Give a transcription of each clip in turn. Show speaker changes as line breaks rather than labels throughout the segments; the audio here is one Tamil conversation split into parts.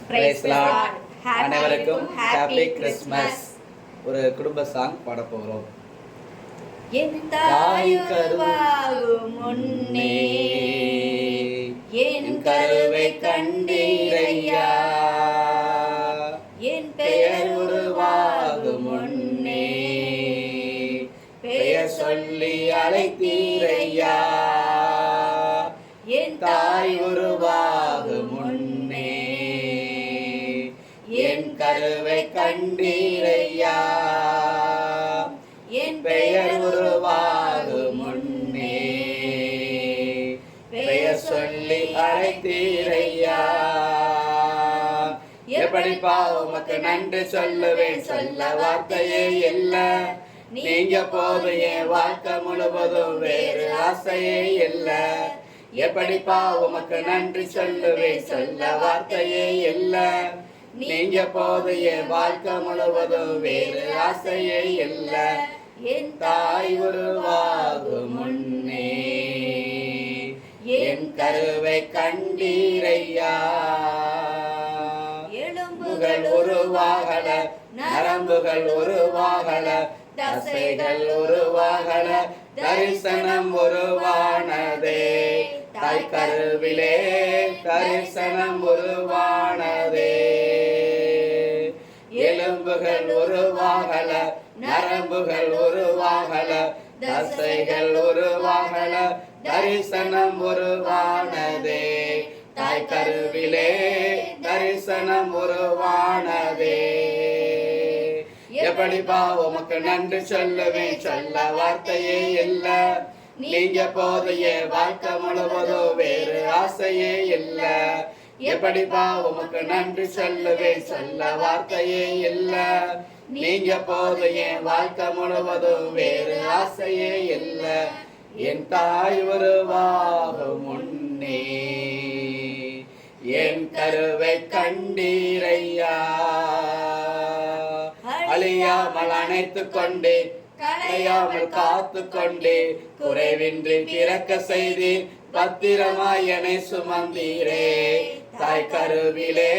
Praise Lord. அனைவருக்கும் ஹாப்பி கிறிஸ்மஸ். ஒரு குடும்ப சாங் பாட போகிறோம்.
என் தாய் கருவாகும் முன்னே என் கருவை கண்டீரையா, என் பெயர் உருவாகும் முன்னே பெயர் சொல்லி அழைத்தீரையா, என் தாய் உருவாகும் முன்னே என் கருவை கண்டீரையா, என் பெயர் உருவாகும் முன்னே பெயர் சொல்லி அழைத்தீரையா. எப்படிப்பா உமக்கு நன்றி சொல்லுவேன், சொல்ல வார்த்தையே இல்ல. நீங்க போது என் வாழ்க்கை முழுவதும் வேறு ஆசையே இல்ல. எப்படிப்பா உமக்கு நன்றி சொல்லுவேன், சொல்ல வார்த்தையே இல்ல. நீங்க போது என் வாழ்க்கை முழுவதும் வேறு ஆசையே இல்ல. என் தாய் உருவாகும் முன்னே என் கருவை கண்டீரையா, எலும்புகள் உருவாகல, நரம்புகள் உருவாகல, தசைகள் உருவாகல, தரிசனம் உருவானதே. தாய் கருவிலே தரிசனம் உருவானதே. எலும்புகள் உருவாகல, நரம்புகள் உருவாகல, தசைகள் உருவாகல, தரிசனம் உருவானதே. தாய் கருவிலே தரிசனம் உருவானதே. எப்படிப்பா உமக்கு நன்றி சொல்லுவேன், சொல்ல வார்த்தையே இல்ல. நீங்க போதைய வாழ்க்கை முழுவதும் வேறு ஆசையே இல்ல. எப்படிப்பா உமக்கு நன்றி சொல்லுவேன், சொல்ல வார்த்தையே இல்ல. நீங்க போதைய வாழ்க்கை முழுவதும் வேறு ஆசையே இல்ல. என் தாய் உருவாகும் முன்னே என் கருவை கண்டீரையா, அழியாமல் அணைத்து கொண்டே களையாமல் காத்து கொண்டே குறைவின்றி பிறக்க செய்தி பத்திரமாய் என்னை சுமந்தீரே. தாய் கருவிலே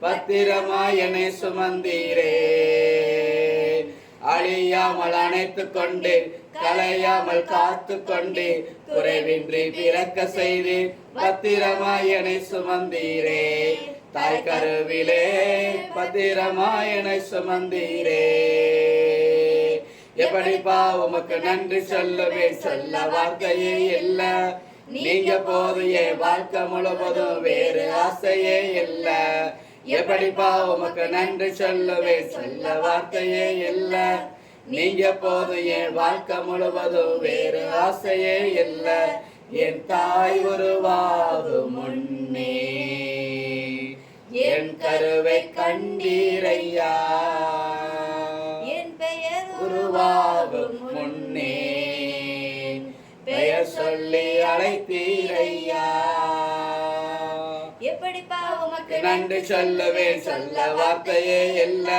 பத்திரமாய் என்னை சுமந்தீரே. அழியாமல் அணைத்து கொண்டே களையாமல் காத்து கொண்டே குறைவின்றி பிறக்க செய்தி பத்திரமாய் என்னை சுமந்தீரே. தாய் கருவிலே பத்திரமாய் என்னை சுமந்தீரே. எப்படிப்பா உமக்கு நன்றி சொல்லுவேன், சொல்ல வார்த்தையே இல்ல. நீங்க போது என் வாழ்க்கை முழுவதும் வேறு ஆசையே இல்ல. எப்படிப்பா உமக்கு நன்றி சொல்லுவேன், சொல்ல வார்த்தையே இல்ல. நீங்க போது என் வாழ்க்கை முழுவதும் வேறு ஆசையே இல்ல. என் தாய் உருவாகும் முன்னே என் கருவை கண்டீரையா, உருவாகும் முன்னே பெயர் சொல்லி அழைத்தீரையா. எப்படிப்பா உமக்கு நன்றி சொல்லுவேன், சொல்ல வார்த்தையே இல்ல.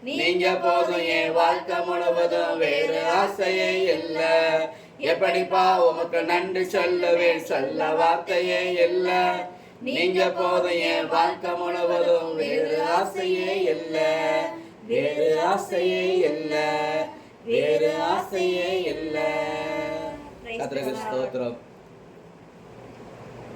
நீங்க போதும் என் வாழ்க்கை முழுவதும் வேறு ஆசையே இல்ல. எப்படிப்பா உமக்கு நன்றி சொல்லுவேன், சொல்ல வார்த்தையே இல்ல. நீங்க போதும் என் வாழ்க்கை முழுவதும் வேறு ஆசையே இல்ல. வேறு ஆசையே இல்ல, வேறு ஆசையே இல்ல. கர்த்தருக்கு ஸ்தோத்திரம்.